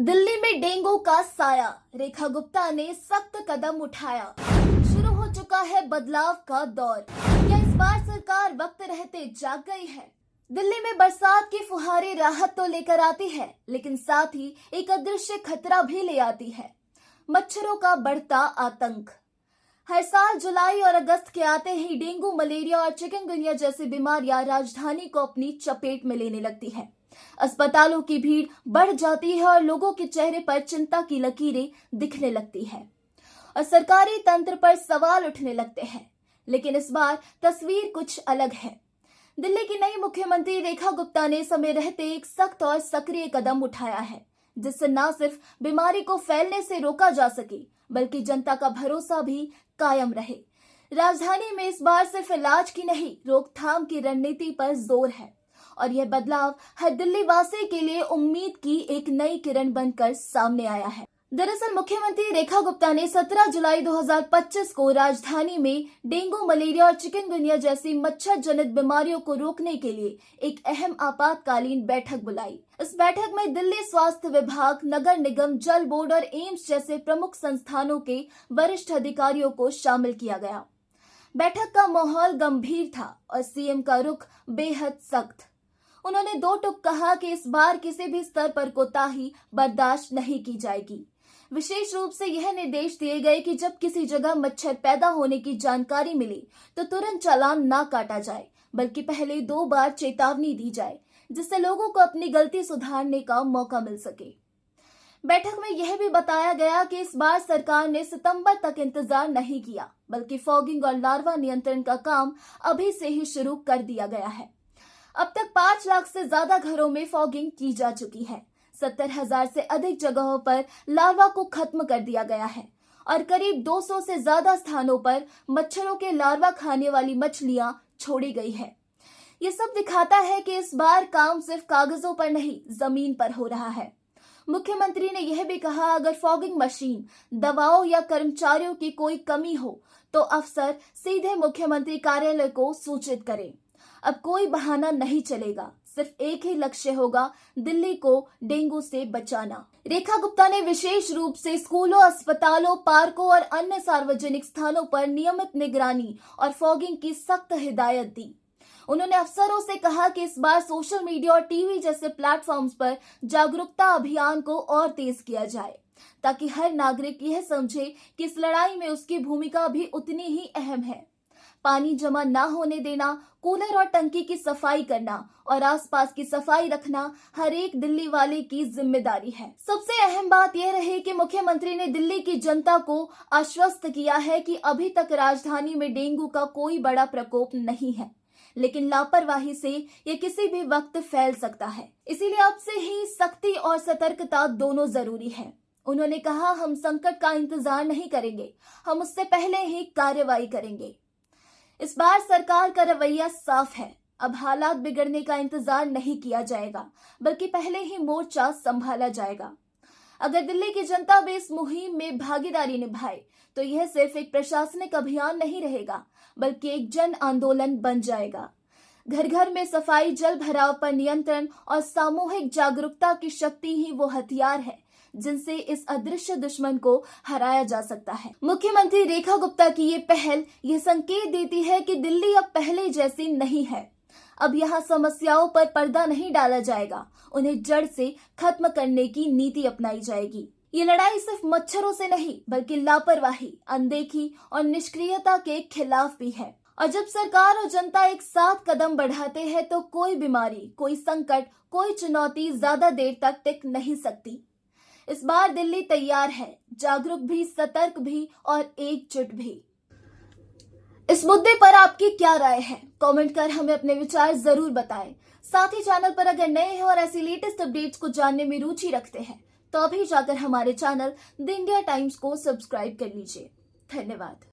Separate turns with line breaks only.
दिल्ली में डेंगू का साया, रेखा गुप्ता ने सख्त कदम उठाया। शुरू हो चुका है बदलाव का दौर। क्या इस बार सरकार वक्त रहते जाग गई है? दिल्ली में बरसात की फुहारें राहत तो लेकर आती है, लेकिन साथ ही एक अदृश्य खतरा भी ले आती है। मच्छरों का बढ़ता आतंक। हर साल जुलाई और अगस्त के आते ही डेंगू, मलेरिया और चिकनगुनिया जैसी बीमारियां राजधानी को अपनी चपेट में लेने लगती है। अस्पतालों की भीड़ बढ़ जाती है और लोगों के चेहरे पर चिंता की लकीरें दिखने लगती है और सरकारी तंत्र पर सवाल उठने लगते हैं। लेकिन इस बार तस्वीर कुछ अलग है। दिल्ली की नई मुख्यमंत्री रेखा गुप्ता ने समय रहते एक सख्त और सक्रिय कदम उठाया है, जिससे न सिर्फ बीमारी को फैलने से रोका जा सके, बल्कि जनता का भरोसा भी कायम रहे। राजधानी में इस बार सिर्फ इलाज की नहीं, रोकथाम की रणनीति पर जोर है और यह बदलाव हर दिल्ली वासी के लिए उम्मीद की एक नई किरण बनकर सामने आया है। दरअसल मुख्यमंत्री रेखा गुप्ता ने 17 जुलाई 2025 को राजधानी में डेंगू, मलेरिया और चिकनगुनिया जैसी मच्छर जनित बीमारियों को रोकने के लिए एक अहम आपातकालीन बैठक बुलाई। इस बैठक में दिल्ली स्वास्थ्य विभाग, नगर निगम, जल बोर्ड और एम्स जैसे प्रमुख संस्थानों के वरिष्ठ अधिकारियों को शामिल किया गया। बैठक का माहौल गंभीर था और सीएम का रुख बेहद सख्त। उन्होंने दो टूक कहा कि इस बार किसी भी स्तर पर कोताही बर्दाश्त नहीं की जाएगी। विशेष रूप से यह निर्देश दिए गए कि जब किसी जगह मच्छर पैदा होने की जानकारी मिले तो तुरंत चालान ना काटा जाए, बल्कि पहले 2 बार चेतावनी दी जाए, जिससे लोगों को अपनी गलती सुधारने का मौका मिल सके। बैठक में यह भी बताया गया कि इस बार सरकार ने सितंबर तक इंतजार नहीं किया, बल्कि फॉगिंग और लार्वा नियंत्रण का काम अभी से ही शुरू कर दिया गया है। अब तक 5 लाख से ज्यादा घरों में फॉगिंग की जा चुकी है। 70,000 से अधिक जगहों पर लार्वा को खत्म कर दिया गया है और करीब 200 से ज्यादा स्थानों पर मच्छरों के लार्वा खाने वाली मछलियां छोड़ी गई है। ये सब दिखाता है कि इस बार काम सिर्फ कागजों पर नहीं, जमीन पर हो रहा है। मुख्यमंत्री ने यह भी कहा, अगर फॉगिंग मशीन, दवाओं या कर्मचारियों की कोई कमी हो तो अफसर सीधे मुख्यमंत्री कार्यालय को सूचित करें। अब कोई बहाना नहीं चलेगा, सिर्फ एक ही लक्ष्य होगा, दिल्ली को डेंगू से बचाना। रेखा गुप्ता ने विशेष रूप से स्कूलों, अस्पतालों, पार्कों और अन्य सार्वजनिक स्थानों पर नियमित निगरानी और फॉगिंग की सख्त हिदायत दी। उन्होंने अफसरों से कहा कि इस बार सोशल मीडिया और टीवी जैसे प्लेटफॉर्म्स पर जागरूकता अभियान को और तेज किया जाए, ताकि हर नागरिक यह समझे कि इस लड़ाई में उसकी भूमिका भी उतनी ही अहम है। पानी जमा ना होने देना, कूलर और टंकी की सफाई करना और आसपास की सफाई रखना हर एक दिल्ली वाले की जिम्मेदारी है। सबसे अहम बात यह रही कि मुख्यमंत्री ने दिल्ली की जनता को आश्वस्त किया है कि अभी तक राजधानी में डेंगू का कोई बड़ा प्रकोप नहीं है, लेकिन लापरवाही से ये किसी भी वक्त फैल सकता है। इसीलिए अब से ही सख्ती और सतर्कता दोनों जरूरी है। उन्होंने कहा, हम संकट का इंतजार नहीं करेंगे, हम उससे पहले ही कार्रवाई करेंगे। इस बार सरकार का रवैया साफ है। अब हालात बिगड़ने का इंतजार नहीं किया जाएगा, बल्कि पहले ही मोर्चा संभाला जाएगा। अगर दिल्ली की जनता भी इस मुहिम में भागीदारी निभाए तो यह सिर्फ एक प्रशासनिक अभियान नहीं रहेगा, बल्कि एक जन आंदोलन बन जाएगा। घर घर में सफाई, जल भराव पर नियंत्रण और सामूहिक जागरूकता की शक्ति ही वो हथियार है जिनसे इस अदृश्य दुश्मन को हराया जा सकता है। मुख्यमंत्री रेखा गुप्ता की ये पहल ये संकेत देती है कि दिल्ली अब पहले जैसी नहीं है। अब यहाँ समस्याओं पर पर्दा नहीं डाला जाएगा, उन्हें जड़ से खत्म करने की नीति अपनाई जाएगी। ये लड़ाई सिर्फ मच्छरों से नहीं, बल्कि लापरवाही, अनदेखी और निष्क्रियता के खिलाफ भी है। और जब सरकार और जनता एक साथ कदम बढ़ाते हैं तो कोई बीमारी, कोई संकट, कोई चुनौती ज्यादा देर तक टिक नहीं सकती। इस बार दिल्ली तैयार है, जागरूक भी, सतर्क भी और एकजुट भी। इस मुद्दे पर आपकी क्या राय है? कमेंट कर हमें अपने विचार जरूर बताएं। साथ ही चैनल पर अगर नए हैं और ऐसी लेटेस्ट अपडेट्स को जानने में रुचि रखते हैं तो अभी जाकर हमारे चैनल द इंडिया टाइम्स को सब्सक्राइब कर लीजिए। धन्यवाद।